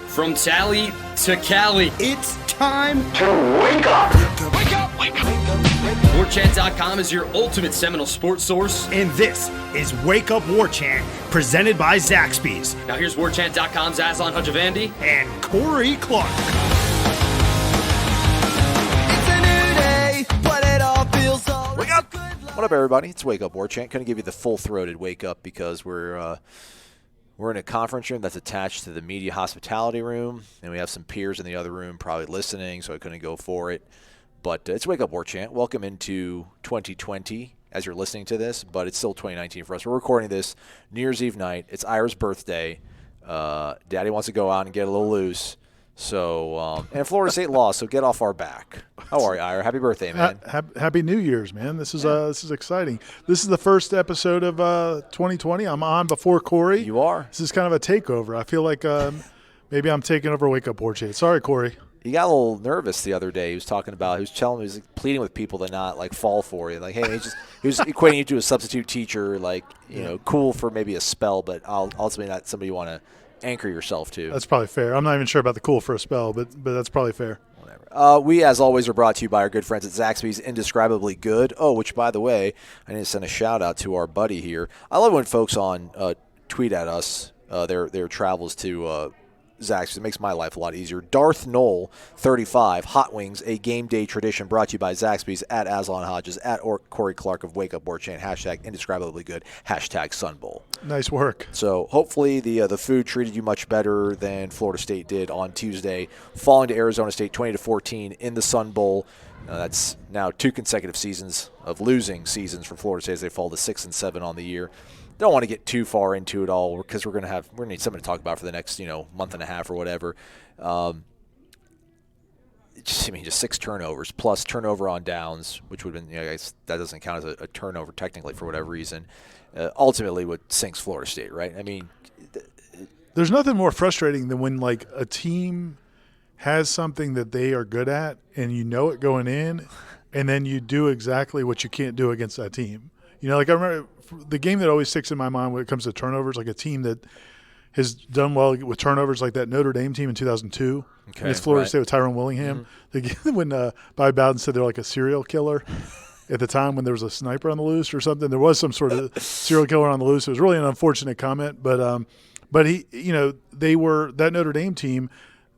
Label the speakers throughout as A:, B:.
A: From Tally to Cali,
B: It's time
C: to wake up.
A: Wake up! Wake up! WarChant.com is your ultimate Seminole sports source.
B: and this is Wake Up War Chant, presented by Zaxby's
A: Now here's WarChant.com's Aslan Hajavandi.
B: and Corey Clark.
D: It's a new day, but it all feels so
B: Wake up!
E: What up, everybody? It's Wake Up War Chant. Couldn't give you the full-throated wake up because we're in a conference room that's attached to the media hospitality room, and we have some peers in the other room probably listening, so I couldn't go for it. But it's Wake Up War Chant. Welcome into 2020 as you're listening to this, but it's still 2019 for us. We're recording this New Year's Eve night. It's Ira's birthday. Daddy wants to go out and get a little loose. So, and Florida State lost, so get off our back. How are you, Ira? Happy birthday, man.
F: Happy New Year's, man. This is exciting. This is the first episode of 2020. I'm on before Corey.
E: You are.
F: This is kind of a takeover. I feel like maybe I'm taking over Wake Up War Chant. Sorry, Corey.
E: He got a little nervous the other day. He was talking about, he was like, pleading with people to not like fall for you. Like, hey, he was equating you to a substitute teacher, like, you know, cool for maybe a spell, but ultimately not somebody you want to anchor yourself to.
F: That's probably fair. I'm not even sure about the cool for a spell, but that's probably fair.
E: Whatever. We, as always, are brought to you by our good friends at Zaxby's Indescribably Good. Oh, which, by the way, I need to send a shout-out to our buddy here. I love when folks on tweet at us their travels to Zaxby's. It makes my life a lot easier. Darth Knoll, 35, Hot Wings, a game day tradition, brought to you by Zaxby's, at Aslan Hodges, at Corey Clark of Wake Up War Chant, hashtag Indescribably Good, hashtag Sun Bowl.
F: Nice work.
E: So hopefully the food treated you much better than Florida State did on Tuesday, falling to Arizona State 20-14 in the Sun Bowl. That's now 2 consecutive seasons of losing seasons for Florida State as they fall to 6-7 on the year. Don't want to get too far into it all because we're gonna need something to talk about for the next month and a half or whatever. Just 6 turnovers plus turnover on downs, which would have been I guess that doesn't count as a turnover technically for whatever reason. Ultimately, what sinks Florida State, right? I mean,
F: There's nothing more frustrating than when like a team has something that they are good at and you know it going in, and then you do exactly what you can't do against that team. Like I remember the game that always sticks in my mind when it comes to turnovers, like a team that has done well with turnovers, like that Notre Dame team in 2002 against Florida State with Tyrone Willingham. Mm-hmm. When Bobby Bowden said they're like a serial killer at the time when there was a sniper on the loose or something. There was some sort of serial killer on the loose. It was really an unfortunate comment, but he, they were that Notre Dame team.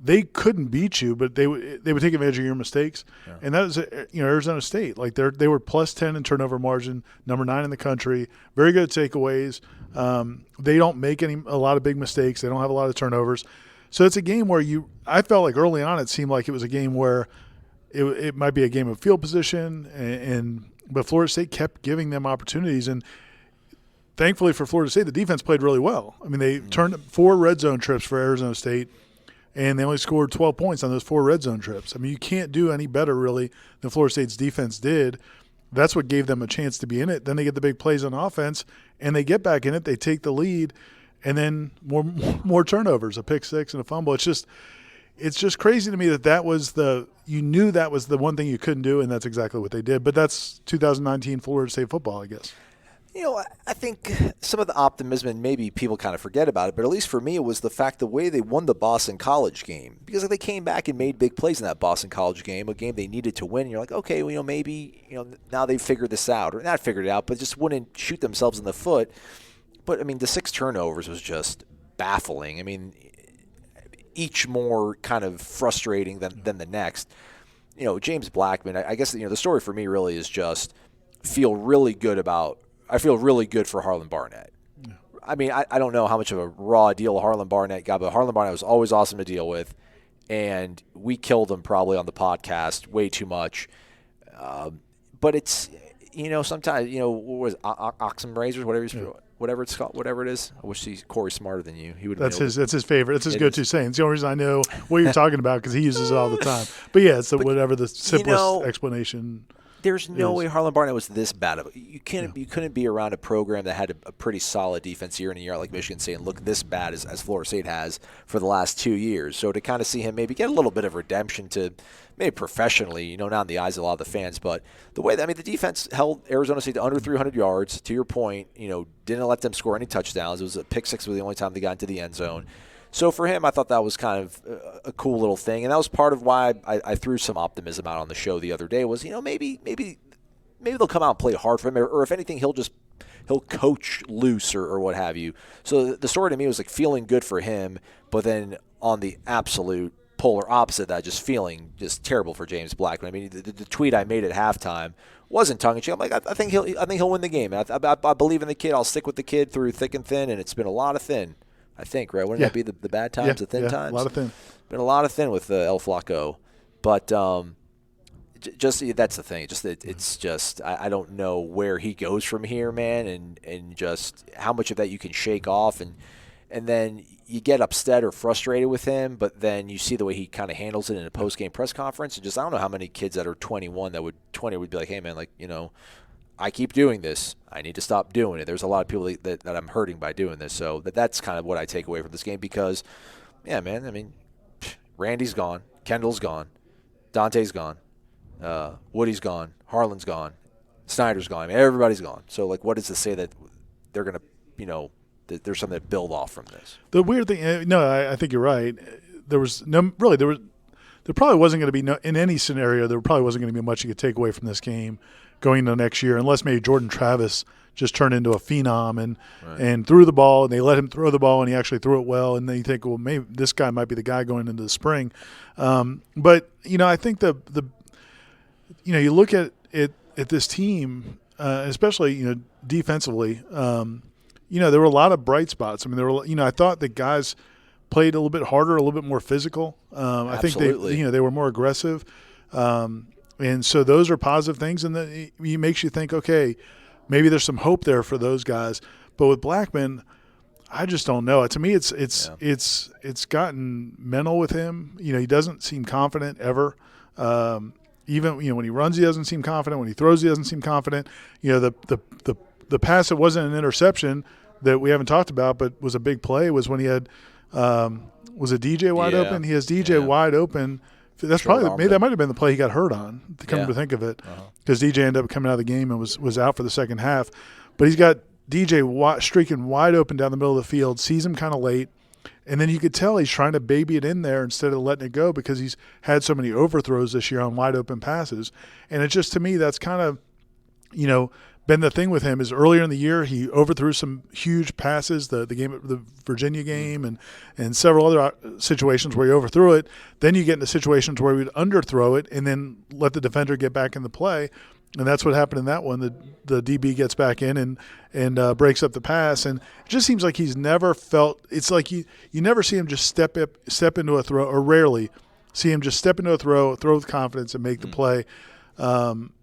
F: They couldn't beat you, but they would take advantage of your mistakes, and that was Arizona State. Like they were plus 10 in turnover margin, number 9 in the country, very good at takeaways. They don't make a lot of big mistakes. They don't have a lot of turnovers, so it's a game where I felt like early on it seemed like it was a game where it might be a game of field position, but Florida State kept giving them opportunities, and thankfully for Florida State, the defense played really well. I mean, they turned 4 red zone trips for Arizona State. And they only scored 12 points on those 4 red zone trips. I mean, you can't do any better, really, than Florida State's defense did. That's what gave them a chance to be in it. Then they get the big plays on offense, and they get back in it. They take the lead, and then more turnovers, a pick six and a fumble. It's just crazy to me that was you knew that was the one thing you couldn't do, and that's exactly what they did. But that's 2019 Florida State football, I guess.
E: I think some of the optimism, and maybe people kind of forget about it, but at least for me it was the fact the way they won the Boston College game. Because they came back and made big plays in that Boston College game, a game they needed to win. And you're like, okay, maybe now they've figured this out. Or not figured it out, but just wouldn't shoot themselves in the foot. But, I mean, the 6 turnovers was just baffling. I mean, each more kind of frustrating than the next. James Blackman, I guess the story for me really is just I feel really good for Harlon Barnett. Yeah. I mean, I don't know how much of a raw deal Harlon Barnett got, but Harlon Barnett was always awesome to deal with, and we killed him probably on the podcast way too much. But it's, sometimes, what was Oxen Razors, whatever it's called, whatever it is. I wish Corey's smarter than you. He would. That's his favorite.
F: It's his go-to saying. It's the only reason I know what you're talking about because he uses it all the time. But yeah, it's whatever the simplest explanation.
E: There's no way Harlon Barnett was this bad. You couldn't be around a program that had a pretty solid defense year in a year like Michigan State and look this bad as Florida State has for the last 2 years. So to kind of see him maybe get a little bit of redemption to maybe professionally, not in the eyes of a lot of the fans, but the way the defense held Arizona State to under 300 yards. To your point, didn't let them score any touchdowns. It was a pick six was the only time they got into the end zone. So for him, I thought that was kind of a cool little thing, and that was part of why I threw some optimism out on the show the other day. Was maybe they'll come out and play hard for him, or if anything, he'll coach loose or what have you. So the story to me was like feeling good for him, but then on the absolute polar opposite of that, just feeling just terrible for James Blackman. I mean, the tweet I made at halftime wasn't tongue in cheek. I'm like, I think he'll win the game. I believe in the kid. I'll stick with the kid through thick and thin, and it's been a lot of thin. I think, right? Wouldn't that be the bad times, the thin times?
F: A lot of thin.
E: Been a lot of thin with El Flaco, but just that's the thing. It's just I don't know where he goes from here, man, and just how much of that you can shake off, and then you get upset or frustrated with him, but then you see the way he kind of handles it in a post-game press conference, and just I don't know how many kids that are 21 would be like, hey man, like I keep doing this. I need to stop doing it. There's a lot of people that I'm hurting by doing this. So that's kind of what I take away from this game because, yeah, man, I mean, Randy's gone. Kendall's gone. Dante's gone. Woody's gone. Harlan's gone. Snyder's gone. I mean, everybody's gone. So, like, what does this say that they're going to, that there's something to build off from this?
F: The weird thing, I think you're right. There probably wasn't going to be, in any scenario, there probably wasn't going to be much you could take away from this game going into next year, unless maybe Jordan Travis just turned into a phenom and threw the ball, and they let him throw the ball, and he actually threw it well, and then you think, well, maybe this guy might be the guy going into the spring. But I think you look at this team, especially defensively. There were a lot of bright spots. I mean, I thought the guys played a little bit harder, a little bit more physical. I think they were more aggressive. And so those are positive things, and it makes you think, okay, maybe there's some hope there for those guys. But with Blackman, I just don't know. To me, it's gotten mental with him. He doesn't seem confident ever. Even when he runs, he doesn't seem confident. When he throws, he doesn't seem confident. The pass that wasn't an interception that we haven't talked about, but was a big play, was when he had was a DJ wide open. He has DJ wide open. That's probably that might have been the play he got hurt on. Come to think of it, because DJ ended up coming out of the game and was out for the second half. But he's got DJ streaking wide open down the middle of the field. Sees him kind of late, and then you could tell he's trying to baby it in there instead of letting it go because he's had so many overthrows this year on wide open passes. And it's just, to me, that's kind of been the thing with him is earlier in the year he overthrew some huge passes, the Virginia game and several other situations where he overthrew it. Then you get into situations where he would underthrow it and then let the defender get back in the play, and that's what happened in that one. The DB gets back in and breaks up the pass, and it just seems like he's never felt. It's like you never see him just step into a throw, or rarely see him just step into a throw with confidence and make the play.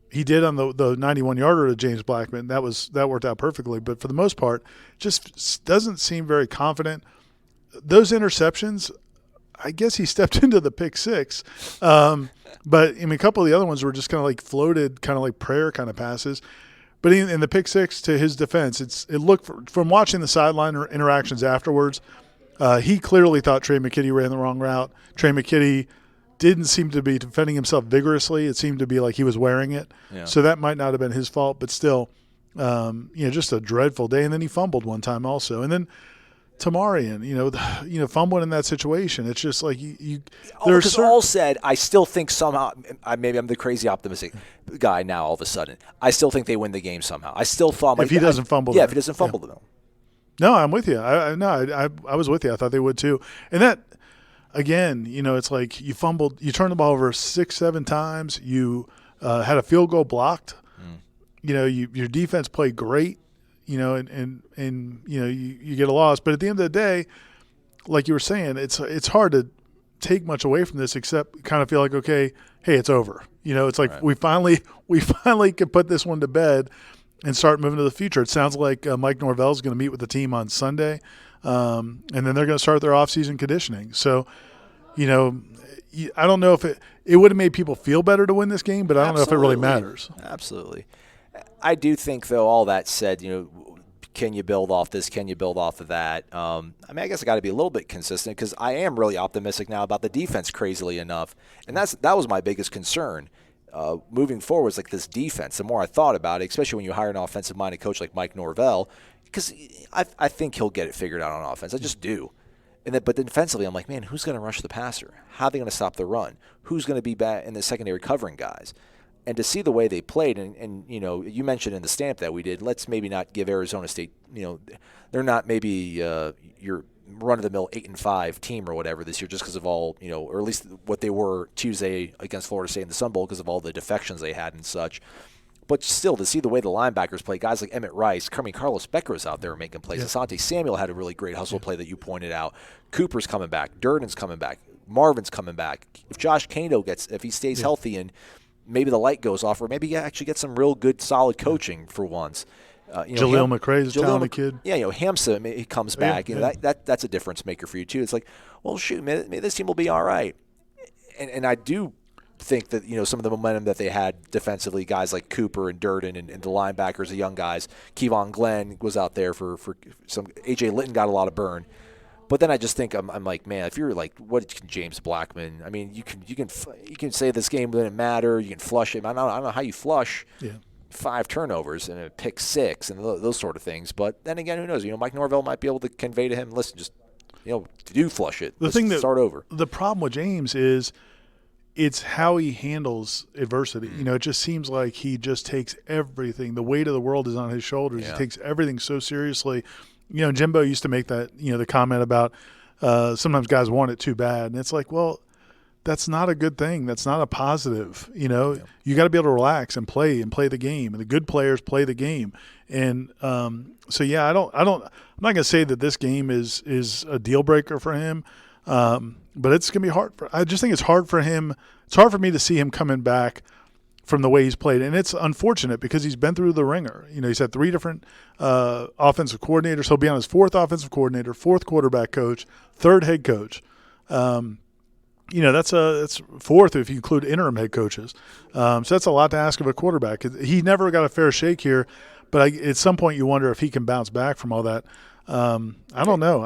F: He did on the 91-yarder to James Blackman. That worked out perfectly. But for the most part, just doesn't seem very confident. Those interceptions, I guess he stepped into the pick six. But a couple of the other ones were just kind of like floated, kind of like prayer kind of passes. But in the pick six, to his defense, it looked from watching the sideline interactions afterwards, he clearly thought Trey McKitty ran the wrong route. Trey McKitty didn't seem to be defending himself vigorously. It seemed to be like he was wearing it. Yeah. So that might not have been his fault, but still, just a dreadful day. And then he fumbled one time also. And then Tamarian, fumbling in that situation. It's just like
E: because all said, I still think somehow, maybe I'm the crazy optimistic guy now all of a sudden. I still think they win the game somehow. I still thought
F: if he doesn't fumble.
E: Yeah, if he doesn't fumble them.
F: No, I'm with you. I was with you. I thought they would too. And that, again, it's like you fumbled, you turned the ball over 6-7 times. You had a field goal blocked. Your defense played great. And you get a loss. But at the end of the day, like you were saying, it's hard to take much away from this except kind of feel like, okay, hey, it's over. It's like we finally can put this one to bed and start moving to the future. It sounds like Mike Norvell is going to meet with the team on Sunday, and then they're going to start their off-season conditioning. So, I don't know if it would have made people feel better to win this game, but I don't know if it really matters.
E: Absolutely. I do think, though, all that said, can you build off this? Can you build off of that? I guess I got to be a little bit consistent because I am really optimistic now about the defense, crazily enough, and that was my biggest concern moving forward. Is like this defense. The more I thought about it, especially when you hire an offensive-minded coach like Mike Norvell, because I think he'll get it figured out on offense. I just do. But defensively, I'm like, man, who's going to rush the passer? How are they going to stop the run? Who's going to be back in the secondary covering guys? And to see the way they played, and you mentioned in the stamp that we did, let's maybe not give Arizona State, they're not maybe your run-of-the-mill 8-5 team or whatever this year just because of all, or at least what they were Tuesday against Florida State in the Sun Bowl because of all the defections they had and such. But still, to see the way the linebackers play, guys like Emmett Rice, Carlos Becker was out there making plays. Asante Samuel had a really great hustle play that you pointed out. Cooper's coming back. Durden's coming back. Marvin's coming back. If Josh Kano if he stays healthy and maybe the light goes off, or maybe you actually get some real good, solid coaching for once.
F: Jaleel McRae's a talented kid.
E: Yeah, Hamza, he comes back. That's a difference maker for you too. It's like, well, shoot, maybe this team will be all right. And I do think that some of the momentum that they had defensively, guys like Cooper and Durden and the linebackers, the young guys, Kevon Glenn was out there for some. AJ Litton got a lot of burn. But then I just think I'm like, man, if you're like, what can James Blackman? I mean, you can say this game didn't matter. You can flush it. I don't know how you flush 5 turnovers and a pick 6 and those sort of things. But then again, who knows? Mike Norvell might be able to convey to him, listen, just do flush it. Let's start over.
F: The problem with James is it's how he handles adversity. It just seems like he just takes everything. The weight of the world is on his shoulders.
E: Yeah.
F: He takes everything so seriously. Jimbo used to make that, the comment about sometimes guys want it too bad. And it's like, well, that's not a good thing. That's not a positive. You got to be able to relax and play the game. And the good players play the game. And I'm not going to say that this game is a deal breaker for him. But it's going to be hard. I just think it's hard for him. It's hard for me to see him coming back from the way he's played. And it's unfortunate because he's been through the ringer. He's had 3 different offensive coordinators. He'll be on his 4th offensive coordinator, 4th quarterback coach, 3rd head coach. That's 4th if you include interim head coaches. So that's a lot to ask of a quarterback. He never got a fair shake here, but at some point you wonder if he can bounce back from all that. I don't know.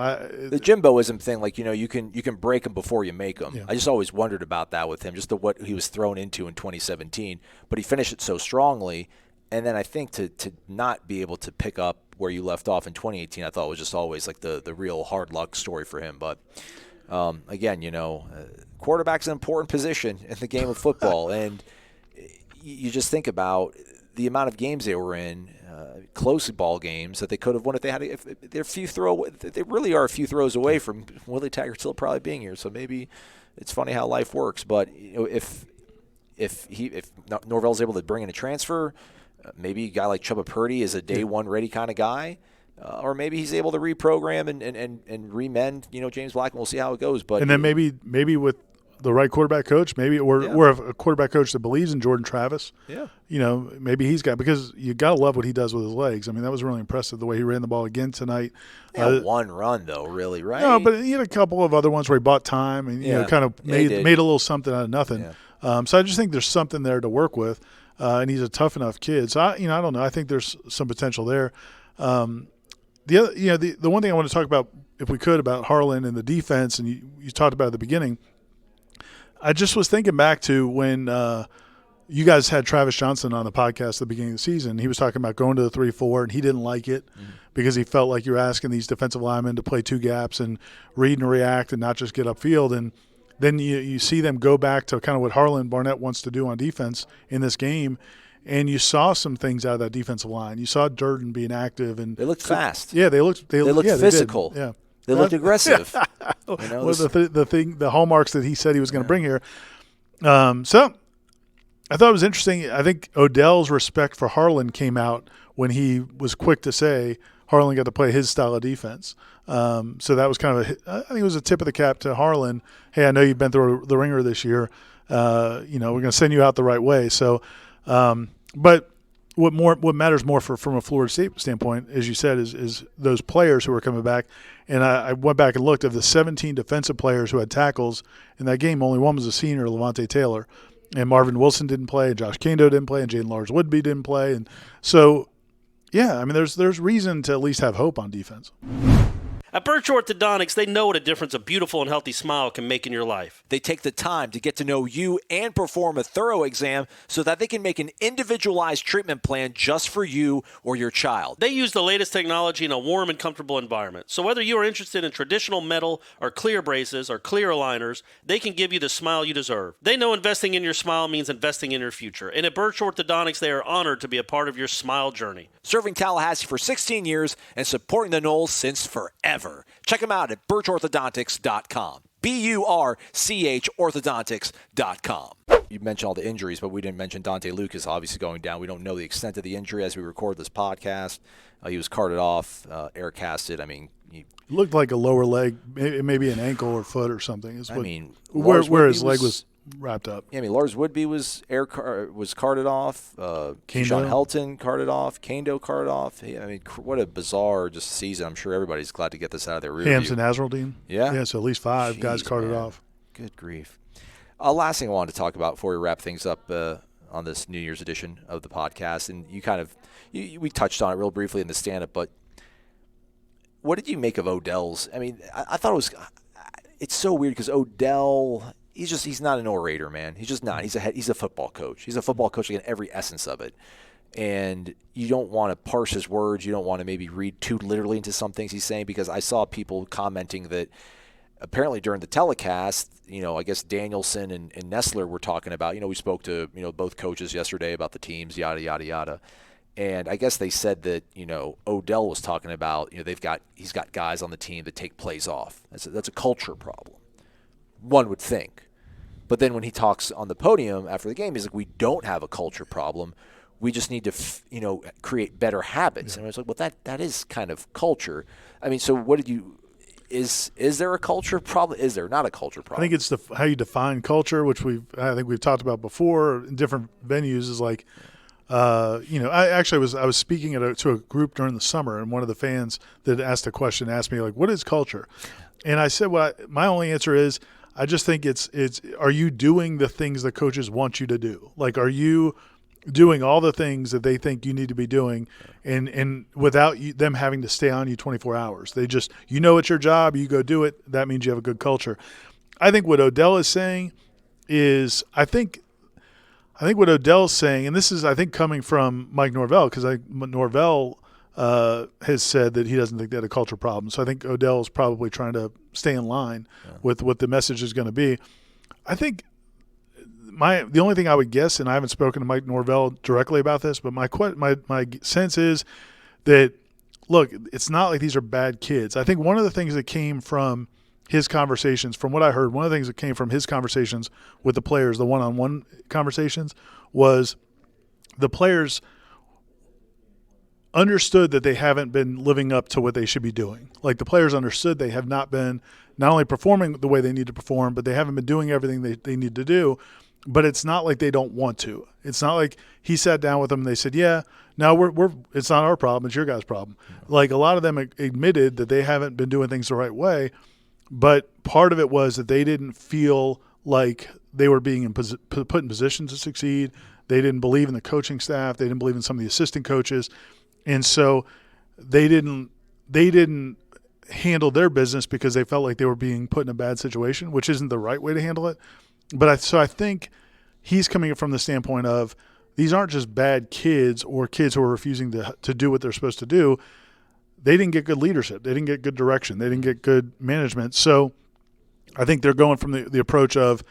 E: The Jimboism thing, like you can break them before you make them. Yeah. I just always wondered about that with him, just what he was thrown into in 2017. But he finished it so strongly, and then I think to not be able to pick up where you left off in 2018, I thought was just always like the real hard luck story for him. But again, quarterback's an important position in the game of football, and you just think about the amount of games they were in, close ball games that they could have won if they had. If they're they really are a few throws away from Willie Taggart still probably being here. So maybe it's funny how life works. But if Norvell's able to bring in a transfer, maybe a guy like Chubba Purdy is a day one ready kind of guy, or maybe he's able to reprogram and remend. James Blackman. We'll see how it goes. But
F: and then maybe with the right quarterback coach, or a quarterback coach that believes in Jordan Travis.
E: Yeah.
F: Maybe he's got, because you got to love what he does with his legs. I mean, that was really impressive the way he ran the ball again tonight.
E: One run though, really, right?
F: No, but he had a couple of other ones where he bought time and kind of made a little something out of nothing.
E: Yeah.
F: So I just think there's something there to work with, and he's a tough enough kid. So I don't know. I think there's some potential there. The one thing I want to talk about, if we could, about Harlon and the defense, and you talked about at the beginning. I just was thinking back to when you guys had Travis Johnson on the podcast at the beginning of the season. He was talking about going to the 3-4, and he didn't like it because he felt like you were asking these defensive linemen to play 2 gaps and read and react and not just get upfield. And then you see them go back to kind of what Harlan Barnett wants to do on defense in this game, and you saw some things out of that defensive line. You saw Durden being active, and
E: they looked fast.
F: Yeah, they looked
E: physical.
F: Yeah.
E: They looked aggressive.
F: The hallmarks that he said he was going to bring here. So I thought it was interesting. I think Odell's respect for Harlan came out when he was quick to say Harlan got to play his style of defense. So that was kind of I think it was a tip of the cap to Harlan. Hey, I know you've been through the ringer this year. We're going to send you out the right way. So, but what matters more from a Florida State standpoint, as you said, is those players who are coming back. And I went back and looked, of the 17 defensive players who had tackles in that game, only one was a senior, Levante Taylor. And Marvin Wilson didn't play, and Josh Kando didn't play, and Jaden Lars-Woodby didn't play. And so, yeah, I mean, there's reason to at least have hope on defense.
C: At Birch Orthodontics, they know what a difference a beautiful and healthy smile can make in your life.
E: They take the time to get to know you and perform a thorough exam so that they can make an individualized treatment plan just for you or your child.
C: They use the latest technology in a warm and comfortable environment. So whether you are interested in traditional metal or clear braces or clear aligners, they can give you the smile you deserve. They know investing in your smile means investing in your future. And at Birch Orthodontics, they are honored to be a part of your smile journey.
E: Serving Tallahassee for 16 years and supporting the Knolls since forever. Check them out at birchorthodontics.com. BURCH orthodontics.com. You mentioned all the injuries, but we didn't mention Dante Lucas obviously going down. We don't know the extent of the injury as we record this podcast. He was carted off, air casted. I mean, he
F: looked like a lower leg, maybe an ankle or foot or something.
E: Where
F: his leg was wrapped up.
E: Yeah, I mean, Lars Woodby was carted off. Keyshawn Helton carted off. Kando carted off. I mean, what a bizarre just season. I'm sure everybody's glad to get this out of their rear
F: Hampton
E: view.
F: Hazeldean.
E: Yeah,
F: so at least 5 guys carted off.
E: Good grief. Last thing I wanted to talk about before we wrap things up on this New Year's edition of the podcast, and we touched on it real briefly in the stand-up, but what did you make of Odell's? I mean, I thought it's so weird because Odell, he's not an orator, man. He's just not. He's a football coach. He's a football coach in every essence of it. And you don't want to parse his words. You don't want to maybe read too literally into some things he's saying, because I saw people commenting that apparently during the telecast, I guess Danielson and Nessler were talking about, we spoke to, both coaches yesterday about the teams, yada, yada, yada. And I guess they said that, Odell was talking about, he's got guys on the team that take plays off. That's a culture problem, one would think. But then when he talks on the podium after the game, he's like, we don't have a culture problem. We just need to, create better habits. And I was like, well, that is kind of culture. I mean, so what did you – is there a culture problem? Is there not a culture problem?
F: I think it's how you define culture, which I think we've talked about before in different venues, is like – I was speaking to a group during the summer, and one of the fans that asked the question asked me, like, what is culture? And I said, well, my only answer is I just think it's are you doing the things the coaches want you to do? Like, are you doing all the things that they think you need to be doing and without them having to stay on you 24 hours? They just, it's your job, you go do it. That means you have a good culture. I think what Odell is saying is I think what Odell's saying, and this is, I think, coming from Mike Norvell, because Norvell has said that he doesn't think they had a culture problem. So I think Odell's probably trying to stay in line with what the message is going to be. I think the only thing I would guess, and I haven't spoken to Mike Norvell directly about this, but my sense is that, look, it's not like these are bad kids. I think one of the things that came from his conversations, from what I heard, one of the things that came from his conversations with the players, the one-on-one conversations, was the players understood that they haven't been living up to what they should be doing. Like, the players understood they have not been not only performing the way they need to perform, but they haven't been doing everything they need to do. But it's not like they don't want to. It's not like he sat down with them and they said, yeah, now we're it's not our problem, it's your guys' problem. Like, a lot of them admitted that they haven't been doing things the right way. But part of it was that they didn't feel like they were being put in positions to succeed. They didn't believe in the coaching staff. They didn't believe in some of the assistant coaches. And so they didn't handle their business because they felt like they were being put in a bad situation, which isn't the right way to handle it. But I think he's coming from the standpoint of these aren't just bad kids or kids who are refusing to do what they're supposed to do. They didn't get good leadership. They didn't get good direction. They didn't get good management. So I think they're going from the approach of,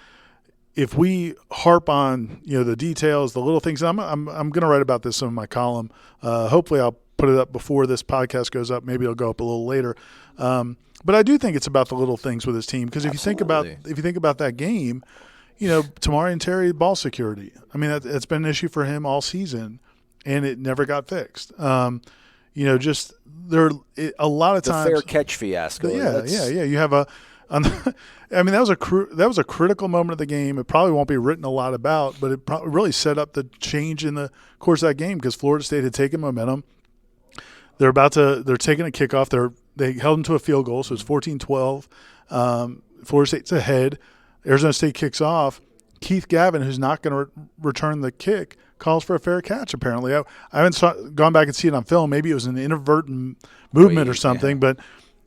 F: if we harp on the details, the little things. And I'm going to write about this in my column. Hopefully I'll put it up before this podcast goes up. Maybe it'll go up a little later. But I do think it's about the little things with his team, because if you think about that game, Tamari and Terry, ball security. I mean, that's been an issue for him all season, and it never got fixed. Just there a lot of times.
E: The fair catch fiasco.
F: Yeah. You have I mean, that was a critical moment of the game. It probably won't be written a lot about, but it probably really set up the change in the course of that game, because Florida State had taken momentum. They're taking a kickoff. They held them to a field goal, so it's 14-12. Florida State's ahead. Arizona State kicks off. Keith Gavin, who's not going to return the kick, calls for a fair catch, apparently. I haven't gone back and seen it on film. Maybe it was an inadvertent movement or something, but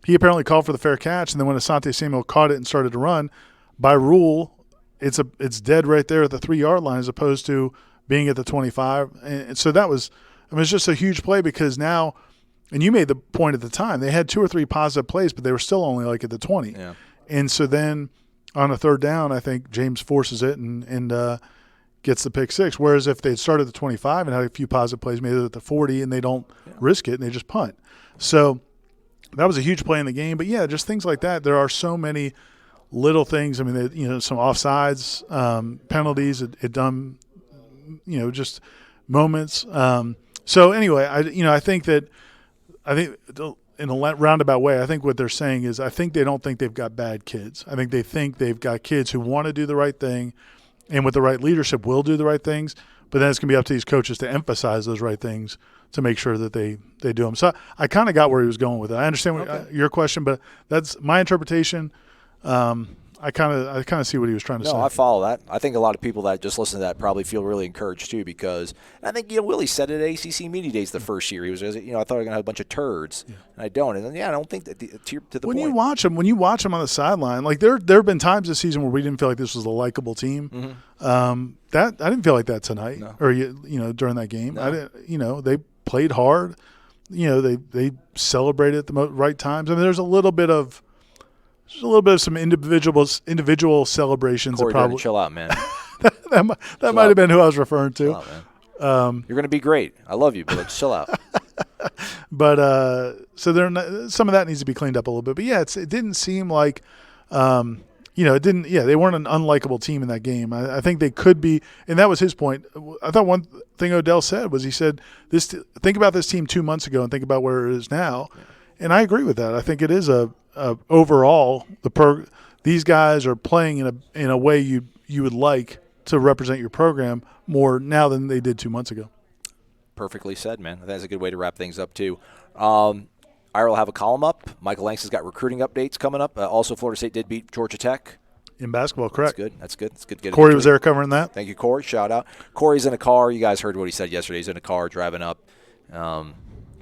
F: he apparently called for the fair catch, and then when Asante Samuel caught it and started to run, by rule, it's dead right there at the 3-yard line as opposed to being at the 25. And so that was, I mean, it's just a huge play because now, and you made the point at the time, they had 2 or 3 positive plays, but they were still only like at the 20.
E: Yeah.
F: And so then on a 3rd down, I think James forces it and gets the pick 6. Whereas if they'd started at the 25 and had a few positive plays, maybe they're at the 40 and they don't risk it and they just punt. So that was a huge play in the game. But, yeah, just things like that. There are so many little things. I mean, some offsides, penalties at dumb, just moments. So anyway, I think in a roundabout way, I think what they're saying is I think they don't think they've got bad kids. I think they think they've got kids who want to do the right thing and with the right leadership will do the right things. But then it's going to be up to these coaches to emphasize those right things to make sure that they do them. So I kind of got where he was going with it. I understand your question, but that's my interpretation. I kind of see what he was trying to say.
E: No, I follow that. I think a lot of people that just listen to that probably feel really encouraged too because I think Willie said it at ACC Media Days the first year. He was, I thought we were going to have a bunch of turds, and I don't. And then, I don't think that to the
F: when
E: point.
F: you watch them on the sideline, like there have been times this season where we didn't feel like this was a likable team.
E: Mm-hmm.
F: That I didn't feel like that tonight, or during that game.
E: No.
F: I didn't. They played hard. They celebrated at the right times. I mean, there's a little bit of some individual celebrations.
E: Corey, probably chill out, man.
F: that might have been who I was referring to.
E: Chill out, man. You're going to be great. I love you, but let's chill out.
F: But so some of that needs to be cleaned up a little bit. But yeah, it didn't seem like it didn't. Yeah, they weren't an unlikable team in that game. I think they could be, and that was his point. I thought one thing Odell said was he said, think about this team 2 months ago and think about where it is now. Yeah. And I agree with that. I think it is overall these guys are playing in a way you would like to represent your program more now than they did 2 months ago.
E: Perfectly said, man. That's a good way to wrap things up too. Ira will have a column up. Michael Langston's got recruiting updates coming up. Also, Florida State did beat Georgia Tech.
F: In basketball, correct.
E: That's good. It's good.
F: Corey was there covering that.
E: Thank you, Corey. Shout out. Corey's in a car. You guys heard what he said yesterday. He's in a car driving up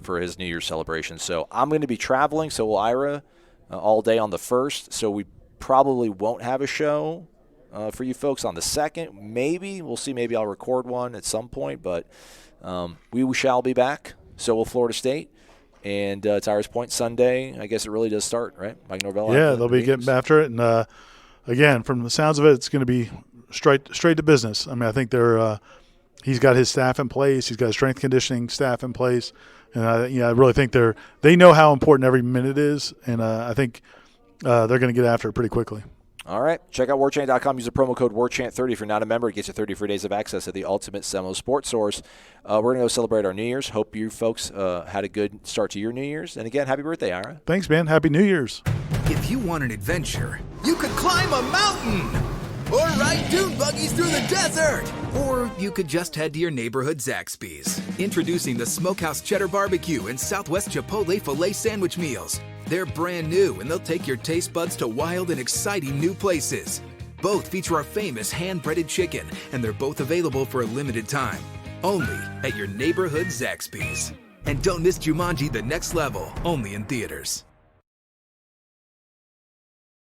E: for his New Year's celebration. So I'm going to be traveling. So will Ira all day on the 1st. So we probably won't have a show for you folks on the 2nd. Maybe. We'll see. Maybe I'll record one at some point. But we shall be back. So will Florida State. And it's Ira's Point Sunday. I guess it really does start, right? Mike Norvell.
F: Yeah, they'll be getting after it. And, again, from the sounds of it, it's going to be straight to business. I mean, I think he's got his staff in place. He's got his strength conditioning staff in place. And, I really think they know how important every minute is. And I think they're going to get after it pretty quickly.
E: All right. Check out WarChant.com. Use the promo code WarChant30 if you're not a member. It gets you 30 free days of access to the ultimate Seminole sports source. We're going to go celebrate our New Year's. Hope you folks had a good start to your New Year's. And, again, happy birthday, Ira.
F: Thanks, man. Happy New Year's.
D: If you want an adventure, you could climb a mountain or ride dune buggies through the desert. Or you could just head to your neighborhood Zaxby's. Introducing the Smokehouse Cheddar Barbecue and Southwest Chipotle Filet Sandwich Meals. They're brand new, and they'll take your taste buds to wild and exciting new places. Both feature our famous hand-breaded chicken, and they're both available for a limited time. Only at your neighborhood Zaxby's. And don't miss Jumanji: The Next Level, only in theaters.